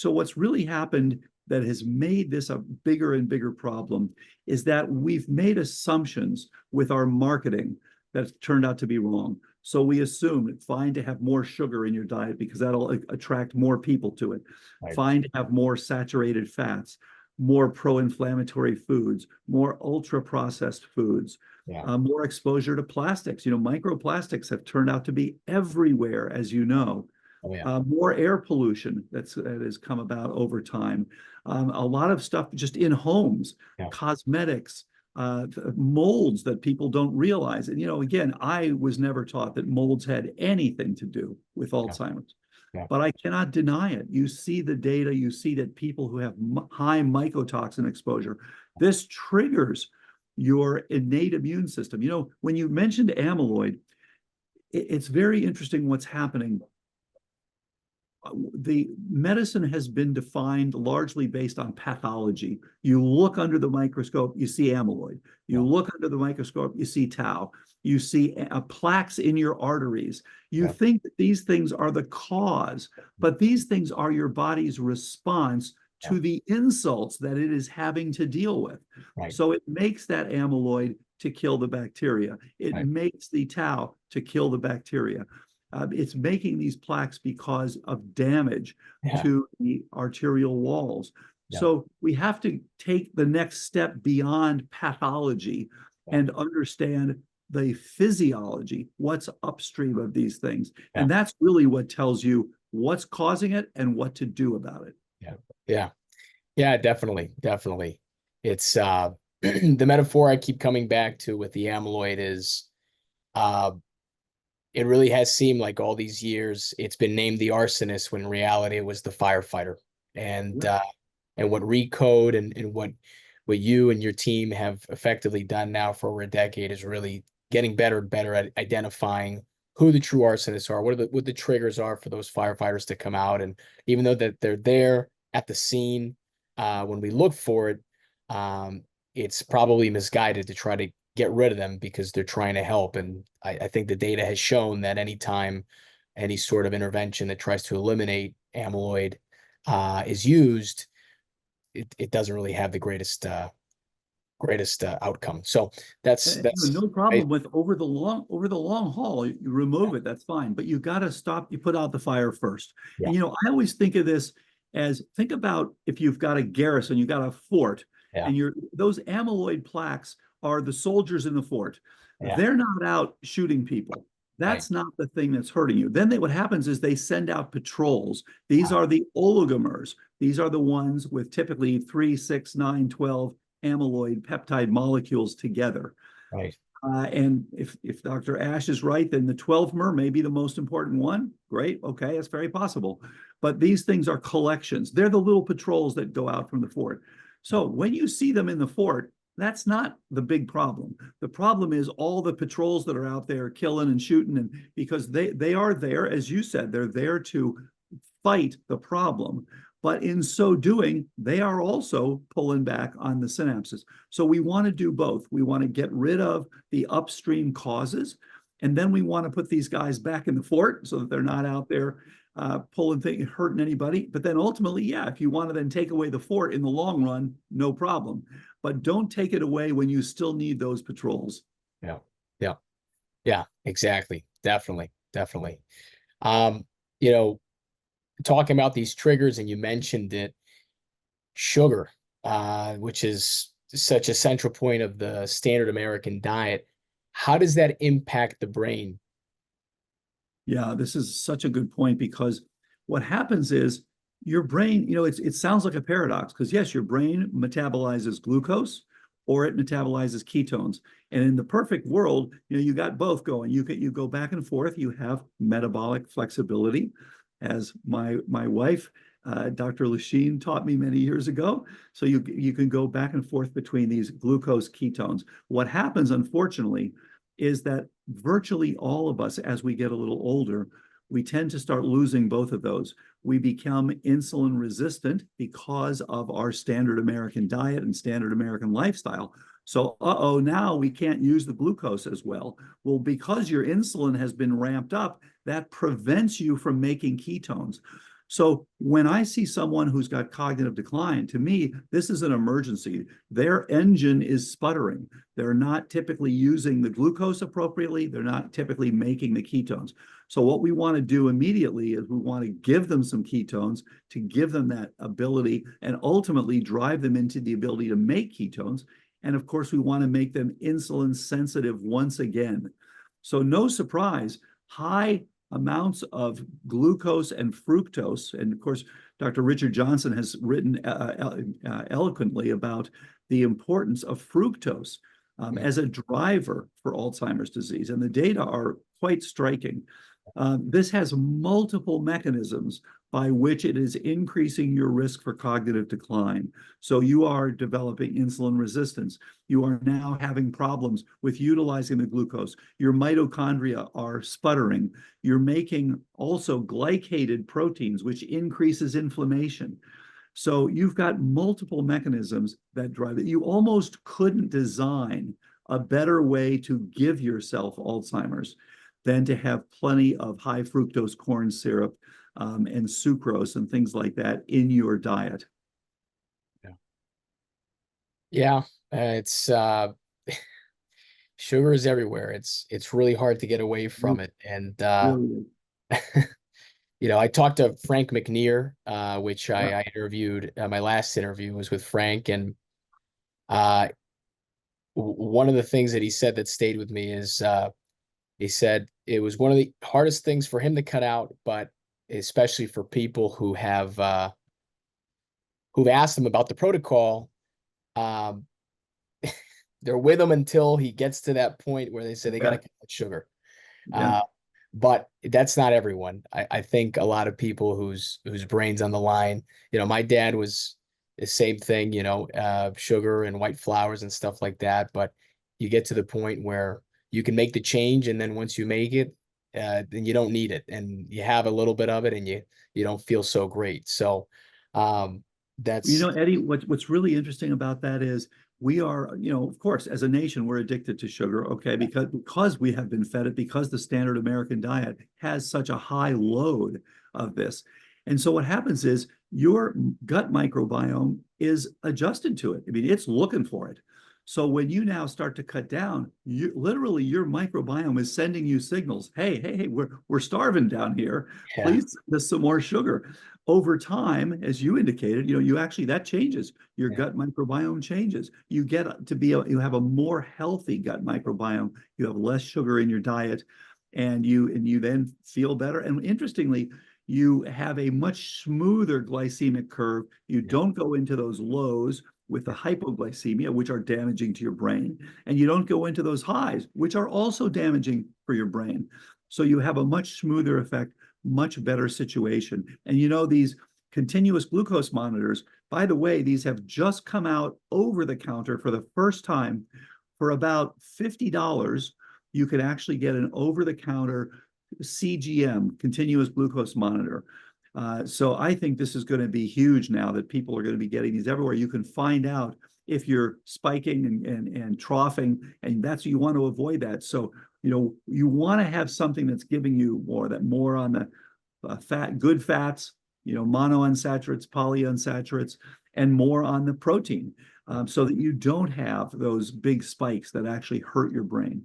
what's really happened that has made this a bigger and bigger problem is that we've made assumptions with our marketing that turned out to be wrong. So we assume it's fine to have more sugar in your diet because that'll attract more people to it. Right. Fine to have more saturated fats, more pro-inflammatory foods, more ultra-processed foods, more exposure to plastics. Microplastics have turned out to be everywhere, as you know. Oh, yeah. More air pollution that has come about over time. A lot of stuff just in homes, cosmetics, molds that people don't realize. And, again, I was never taught that molds had anything to do with Alzheimer's. But I cannot deny it. You see the data, you see that people who have high mycotoxin exposure, this triggers your innate immune system. When you mentioned amyloid, it's very interesting what's happening. The medicine has been defined largely based on pathology. You look under the microscope, you see amyloid. You look under the microscope, you see tau. You see plaques in your arteries. You think that these things are the cause, but these things are your body's response to the insults that it is having to deal with. Right. So it makes that amyloid to kill the bacteria. It makes the tau to kill the bacteria. It's making these plaques because of damage to the arterial walls. So we have to take the next step beyond pathology and understand the physiology, what's upstream of these things. And that's really what tells you what's causing it and what to do about it. Yeah, definitely. It's the metaphor I keep coming back to with the amyloid is it really has seemed like all these years it's been named the arsonist when in reality it was the firefighter. And what ReCODE and what you and your team have effectively done now for over a decade is really getting better and better at identifying who the true arsonists are, what the triggers are for those firefighters to come out. And even though that they're there at the scene, when we look for it, it's probably misguided to try to get rid of them because they're trying to help. And I think the data has shown that anytime any sort of intervention that tries to eliminate amyloid is used, it doesn't really have the greatest outcome. So that's no problem with over the long haul. You remove it, that's fine, but you got to stop. You put out the fire first. And I always think of this as, think about if you've got a garrison, you got a fort, and those amyloid plaques are the soldiers in the fort. They're not out shooting people. That's not the thing that's hurting you. Then what happens is they send out patrols. These are the oligomers. These are the ones with typically 3, 6, 9, 12 amyloid peptide molecules together. And if Dr. Ash is right, then the 12-mer may be the most important one. Great. Okay, that's very possible. But these things are collections. They're the little patrols that go out from the fort. So when you see them in the fort, that's not the big problem. The problem is all the patrols that are out there killing and shooting, and because they are there, as you said, they're there to fight the problem. But in so doing, they are also pulling back on the synapses. So we want to do both. We want to get rid of the upstream causes, and then we want to put these guys back in the fort so that they're not out there pulling things, hurting anybody. But then ultimately, if you want to then take away the fort in the long run, no problem. But don't take it away when you still need those patrols. Yeah, exactly. Definitely. Talking about these triggers, and you mentioned it, sugar, which is such a central point of the standard American diet. How does that impact the brain? Yeah, this is such a good point, because what happens is your brain, it sounds like a paradox, because yes, your brain metabolizes glucose or it metabolizes ketones. And in the perfect world, you got both going. You go back and forth. You have metabolic flexibility, as my wife, Dr. Lachine, taught me many years ago. So you can go back and forth between these glucose ketones. What happens, unfortunately, is that virtually all of us, as we get a little older, we tend to start losing both of those. We become insulin resistant because of our standard American diet and standard American lifestyle. So, now we can't use the glucose as well. Well, because your insulin has been ramped up, that prevents you from making ketones. So when I see someone who's got cognitive decline, to me, this is an emergency. Their engine is sputtering. They're not typically using the glucose appropriately. They're not typically making the ketones. So what we want to do immediately is we want to give them some ketones to give them that ability and ultimately drive them into the ability to make ketones. And of course, we want to make them insulin sensitive once again. So no surprise, high amounts of glucose and fructose. And of course, Dr. Richard Johnson has written eloquently about the importance of fructose as a driver for Alzheimer's disease. And the data are quite striking. This has multiple mechanisms by which it is increasing your risk for cognitive decline. So you are developing insulin resistance. You are now having problems with utilizing the glucose. Your mitochondria are sputtering. You're making also glycated proteins, which increases inflammation. So you've got multiple mechanisms that drive it. You almost couldn't design a better way to give yourself Alzheimer's than to have plenty of high fructose corn syrup and sucrose and things like that in your diet. Yeah, it's sugar is everywhere. It's really hard to get away from it. And Really? you know, I talked to Frank McNear, which Yeah. I interviewed. My last interview was with Frank, and one of the things that he said that stayed with me is he said it was one of the hardest things for him to cut out, but especially for people who have who've asked him about the protocol, they're with him until he gets to that point where they say they got to cut out sugar. Yeah. But that's not everyone. I think a lot of people whose brains on the line. You know, my dad was the same thing. You know, sugar and white flours and stuff like that. But you get to the point where you can make the change, and then once you make it, then you don't need it, and you have a little bit of it, and you don't feel so great. So You that's know, Eddie, what's really interesting about that is we are, you know, of course, as a nation, we're addicted to sugar, okay, because we have been fed it, because the standard American diet has such a high load of this. And so what happens is your gut microbiome is adjusted to it. I mean, it's looking for it. So when you now start to cut down, literally your microbiome is sending you signals. Hey, we're starving down here. yeah, Please send us some more sugar. Over time, as you indicated, you know, you actually, that changes. Your yeah, gut microbiome changes. You get to be you have a more healthy gut microbiome. You have less sugar in your diet, and you then feel better. And interestingly, you have a much smoother glycemic curve. You yeah, don't go into those lows with the hypoglycemia, which are damaging to your brain, and you don't go into those highs, which are also damaging for your brain. So you have a much smoother effect, much better situation. And you know, these continuous glucose monitors, by the way, these have just come out over the counter for the first time. For about $50, you can actually get an over the counter CGM, continuous glucose monitor. So I think this is going to be huge now that people are going to be getting these everywhere. You can find out if you're spiking and troughing, and that's, you want to avoid that. So, you know, you want to have something that's giving you more on the good fats, you know, monounsaturates, polyunsaturates, and more on the protein, so that you don't have those big spikes that actually hurt your brain.